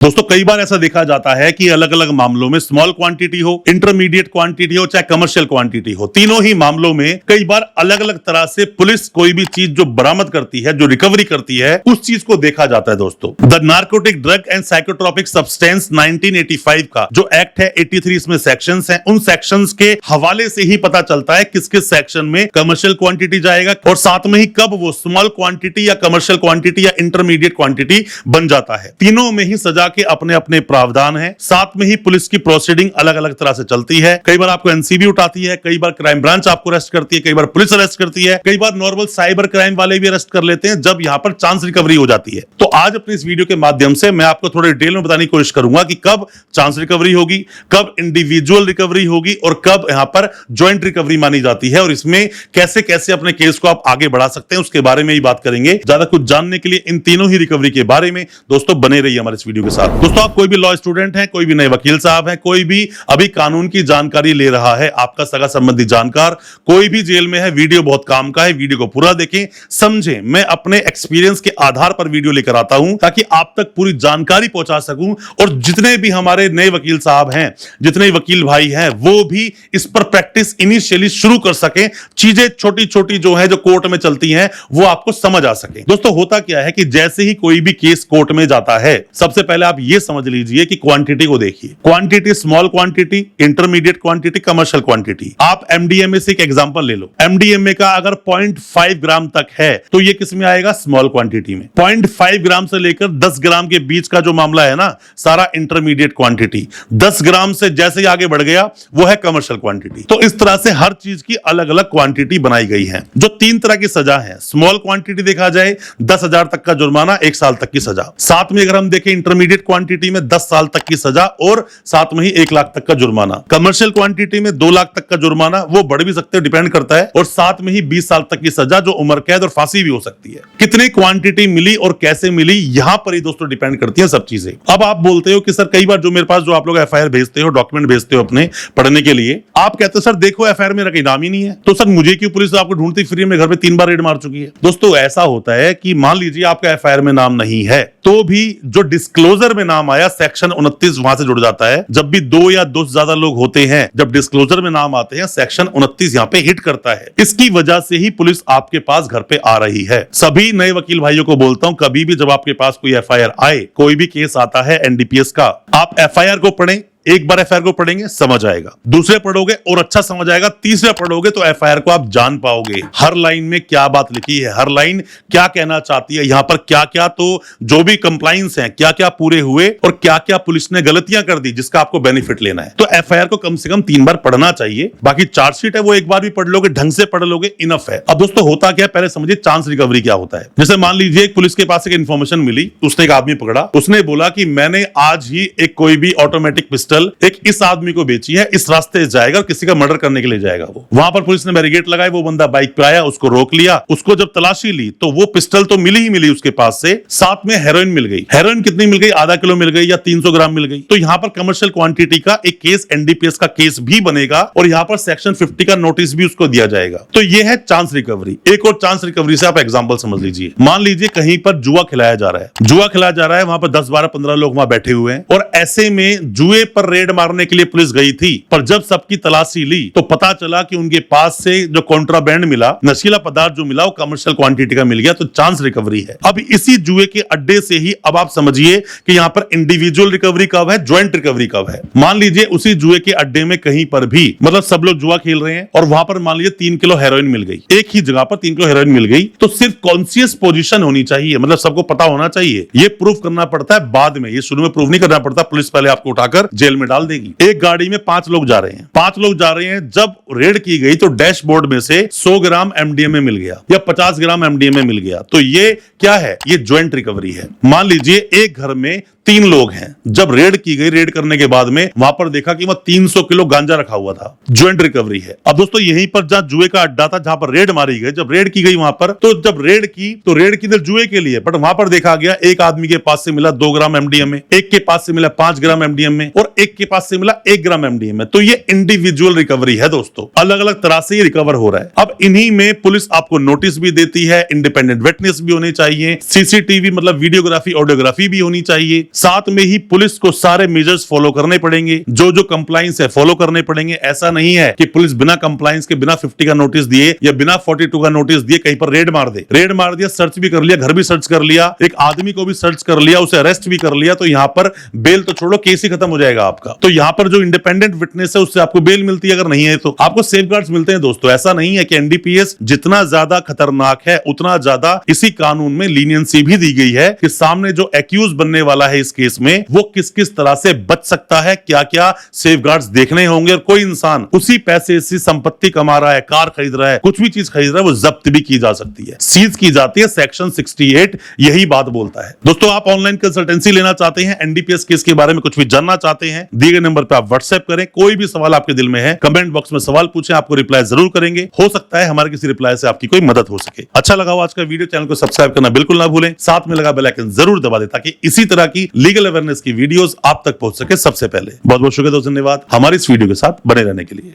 दोस्तों कई बार ऐसा देखा जाता है कि अलग अलग मामलों में स्मॉल क्वांटिटी हो, इंटरमीडिएट क्वांटिटी हो, चाहे कमर्शियल क्वांटिटी हो, तीनों ही मामलों में कई बार अलग अलग तरह से पुलिस कोई भी चीज जो बरामद करती है, जो रिकवरी करती है, उस चीज को देखा जाता है। दोस्तों the narcotic drug and psychotropic substance 1985 का जो एक्ट है, 83 इसमें सेक्शंस हैं, उन सेक्शंस के हवाले से ही पता चलता है किस किस सेक्शन में कमर्शियल क्वांटिटी जाएगा और साथ में ही कब वो स्मॉल क्वांटिटी या कमर्शियल क्वांटिटी या इंटरमीडिएट क्वांटिटी बन जाता है। तीनों में ही सजा के अपने अपने प्रावधान है, साथ में ही पुलिस की प्रोसीडिंग अलग अलग तरह से चलती है। कई बार आपको एनसीबी उठाती है, कई बार क्राइम ब्रांच आपको अरेस्ट करती है, कई बार पुलिस अरेस्ट करती है, कई बार नॉर्मल साइबर क्राइम वाले भी अरेस्ट कर लेते हैं जब यहां पर चांस रिकवरी हो जाती है। तो आज अपनी इस वीडियो के माध्यम से मैं आपको थोड़े डिटेल में बताने की कोशिश करूंगा कि कब चांस रिकवरी होगी, कब इंडिविजुअल रिकवरी होगी और कब यहां पर ज्वाइंट रिकवरी मानी जाती है और इसमें कैसे कैसे अपने केस को आप आगे बढ़ा सकते हैं, उसके बारे में ही बात करेंगे। ज्यादा कुछ जानने के लिए इन तीनों ही रिकवरी के बारे में दोस्तों बने रहिए हमारे इस वीडियो के साथ। दोस्तों आप कोई भी लॉ स्टूडेंट हैं, कोई भी नए वकील साहब हैं, कोई भी अभी कानून की जानकारी ले रहा है, आपका सगा संबंधी जानकार कोई भी जेल में है, वीडियो बहुत काम का है, वीडियो को पूरा देखें, समझें। मैं अपने एक्सपीरियंस के आधार पर वीडियो लेकर आता हूं ताकि आप तक पूरी जानकारी पहुंचा सकूं और जितने भी हमारे नए वकील साहब हैं, जितने वकील भाई हैं, वो भी इस पर प्रैक्टिस इनिशियली शुरू कर सकें, चीजें छोटी छोटी जो है जो कोर्ट में चलती हैं वो आपको समझ आ सके। दोस्तों होता क्या है कि जैसे ही कोई भी केस कोर्ट में जाता है, सबसे पहले आप ये समझ लीजिए कि क्वांटिटी को देखिए। Quantity, small quantity, intermediate quantity, commercial quantity. आप एमडीएमए से एक एग्जांपल ले लो। एमडीएमए का अगर 0.5 ग्राम तक है तो ये किस में आएगा? स्मॉल क्वांटिटी में। 0.5 ग्राम से लेकर 10 ग्राम के बीच का जो मामला है ना, सारा इंटरमीडिएट क्वांटिटी। 10 ग्राम से जैसे ही आगे बढ़ गया वो है कमर्शियल क्वांटिटी। तो इस तरह से हर चीज की अलग अलग क्वांटिटी बनाई गई है। जो 3 तरह की सजा है, स्मॉल क्वांटिटी देखा जाए 10,000 तक का जुर्माना, 1 साल तक की सजा। साथ में अगर हम देखें इंटरमीडिएट क्वांटिटी में 10 साल तक की सजा और साथ में ही 1 लाख तक का जुर्माना। कमर्शियल क्वांटिटी में 2 लाख तक का जुर्माना, वो बढ़ भी सकते हैं, डिपेंड करता है, और साथ में ही 20 साल तक की सजा जो उम्र कैद और फांसी भी हो सकती है। कितनी क्वांटिटी मिली और कैसे मिली, यहां पर ही दोस्तों डिपेंड करती है सब चीजें। अब आप बोलते हो कि सर कई बार जो मेरे पास जो आप लोग एफआईआर भेजते हो, डॉक्यूमेंट भेजते हो अपने पढ़ने के लिए, आप कहते हो सर देखो एफआईआर मेरा कहीं नाम ही नहीं है, तो सर मुझे क्यों पुलिस आपको ढूंढती फिर मेरे घर पे 3 बार रेड मार चुकी है। दोस्तों ऐसा होता है कि मान लीजिए आपका एफआईआर में नाम नहीं है तो भी जो डिस्क्लोजर में नाम आया, सेक्शन 29 वहां से जुड़ जाता है। जब भी 2 या 2 से ज्यादा लोग होते हैं, जब डिस्क्लोजर में नाम आते हैं, सेक्शन 29 यहां पे हिट करता है। इसकी वजह से ही पुलिस आपके पास घर पे आ रही है। सभी नए वकील भाइयों को बोलता हूं, कभी भी जब आपके पास कोई एफआईआर आए, कोई भी केस आता है एनडीपीएस का, आप एफआईआर को पढ़ें। एक बार एफआईआर को पढ़ेंगे समझ आएगा, दूसरे पढ़ोगे और अच्छा समझ आएगा, तीसरे पढ़ोगे तो एफआईआर को आप जान पाओगे। हर लाइन में क्या बात लिखी है, हर लाइन क्या कहना चाहती है, यहां पर क्या क्या तो जो भी कंप्लाइंस हैं, क्या क्या पूरे हुए और क्या क्या पुलिस ने गलतियां कर दी जिसका आपको बेनिफिट लेना है। तो एफआईआर को कम से कम 3 बार पढ़ना चाहिए। बाकी चार्जशीट है वो एक बार भी पढ़ लोगे, ढंग से पढ़ लोगे, इनफ है। अब दोस्तों होता क्या है, पहले समझिए चांस रिकवरी क्या होता है। जैसे मान लीजिए एक पुलिस के पास एक इंफॉर्मेशन मिली, उसने एक आदमी पकड़ा, उसने बोला कि मैंने आज ही एक कोई भी ऑटोमेटिक पिस्टल एक इस आदमी को बेची है, इस रास्ते से जाएगा और किसी का मर्डर करने के लिए जाएगा। वो वहां पर पुलिस ने बैरिकेड लगाए, वो बंदा बाइक पे आया, उसको रोक लिया, उसको जब तलाशी ली तो वो पिस्टल तो मिली ही मिली उसके पास से, साथ में हेरोइन मिल गई। हेरोइन कितनी मिल गई? आधा किलो मिल गई या 300 ग्राम मिल गई। तो यहां पर कमर्शियल क्वांटिटी का एक केस, एनडीपीएस का केस भी बनेगा और यहां पर सेक्शन 50 का नोटिस भी उसको दिया जाएगा। तो यह है चांस रिकवरी। एक और चांस रिकवरी से आप एग्जाम्पल समझ लीजिए। मान लीजिए कहीं पर जुआ खिलाया जा रहा है, जुआ खिलाया जा रहा है, वहां पर 10, 12, 15 लोग वहां बैठे हुए हैं और ऐसे में जुए पर रेड मारने के लिए पुलिस गई थी, पर जब सबकी तलाशी ली तो पता चला कि उनके पास से जो कॉन्ट्राबैंड मिला, नशीला पदार्थ जो मिला, वो कमर्शियल क्वांटिटी का मिल गया। तो चांस रिकवरी है। अब इसी जुए के अड्डे से ही अब आप समझिए कि यहां पर इंडिविजुअल रिकवरी कब है, ज्वाइंट रिकवरी कब है। मान लीजिए उसी जुए के अड्डे में कहीं पर भी, मतलब सब लोग जुआ खेल रहे हैं और वहां पर मान लीजिए 3 किलो हेरोइन मिल गई, एक ही जगह पर 3 किलो हेरोइन मिल गई, तो सिर्फ कॉन्शियस पोजीशन होनी चाहिए, मतलब सबको पता होना चाहिए। ये प्रूफ करना पड़ता है बाद में, ये शुरू में प्रूफ नहीं करना पड़ता। पुलिस पहले आपको उठाकर जेल में डाल देगी। एक गाड़ी में 5 लोग जा रहे हैं, 5 लोग जा रहे हैं, जब रेड की गई तो डैशबोर्ड में से 100 ग्राम एमडीएमए मिल गया या 50 ग्राम एमडीएमए मिल गया। तो ये क्या है? ये ज्वाइंट रिकवरी है। मान लीजिए एक घर में 3 लोग हैं, जब रेड की गई, रेड करने के बाद में वहां पर देखा कि वहां 300 किलो गांजा रखा हुआ था, ज्वाइंट रिकवरी है। अब दोस्तों यहीं पर जहां जुए का अड्डा था, जहां पर रेड मारी गई, जब रेड की गई वहां पर, तो जब रेड की तो रेड की जुए के लिए, बट वहां पर देखा गया एक आदमी के पास से मिला 2 ग्राम एमडीएमए, एक के पास से मिला 5 ग्राम एमडीएमए और एक के पास से मिला 1 ग्राम एमडीएमए। तो ये इंडिविजुअल रिकवरी है दोस्तों, अलग अलग तरह से ये रिकवर हो रहा है। अब इन्हीं में पुलिस आपको नोटिस भी देती है, इंडिपेंडेंट विटनेस भी होने चाहिए, सीसीटीवी मतलब वीडियोग्राफी, ऑडियोग्राफी भी होनी चाहिए, साथ में ही पुलिस को सारे मेजर्स फॉलो करने पड़ेंगे, जो जो कंप्लाइंस है फॉलो करने पड़ेंगे। ऐसा नहीं है कि पुलिस बिना कंप्लाइंस के, बिना 50 का नोटिस दिए या बिना 42 का नोटिस दिए कहीं पर रेड मार दे। रेड मार दिया, सर्च भी कर लिया, घर भी सर्च कर लिया, एक आदमी को भी सर्च कर लिया, उसे अरेस्ट भी कर लिया, तो यहां पर बेल तो छोड़ो, केस ही खत्म हो जाएगा आपका। तो यहां पर जो इंडिपेंडेंट विटनेस है उससे आपको बेल मिलती है, अगर नहीं है तो आपको सेफगार्ड्स मिलते हैं। दोस्तों ऐसा नहीं है कि एनडीपीएस जितना ज्यादा खतरनाक है उतना ज्यादा इसी कानून में लीनियंसी भी दी गई है कि सामने जो एक्यूज बनने वाला है इस केस में वो किस किस तरह से बच सकता है, क्या क्या सेफगार्ड्स देखने होंगे। और कोई इंसान उसी पैसे से संपत्ति कमा रहा है, कार खरीद रहा है, कुछ भी चीज खरीद रहा है, वो जब्त भी की जा सकती है, सीज की जाती है। सेक्शन 68 यही बात बोलता है। दोस्तों आप ऑनलाइन कंसल्टेंसी लेना चाहते हैं, एनडीपीएस केस के बारे में कुछ भी जानना चाहते हैं, दिए गए नंबर पर आप व्हाट्सएप करें। कोई भी सवाल आपके दिल में है कमेंट बॉक्स में सवाल पूछें, आपको रिप्लाई जरूर करेंगे। हो सकता है हमारे किसी रिप्लाई से आपकी कोई मदद हो सके। अच्छा लगा हो आज का वीडियो, चैनल को सब्सक्राइब करना बिल्कुल ना भूलें, साथ में लगा बेल आइकन जरूर दबा दें ताकि इसी तरह की लीगल अवेयरनेस की वीडियोस आप तक पहुंच सके सबसे पहले। बहुत बहुत शुक्रिया दोस्तों, धन्यवाद हमारी इस वीडियो के साथ बने रहने के लिए।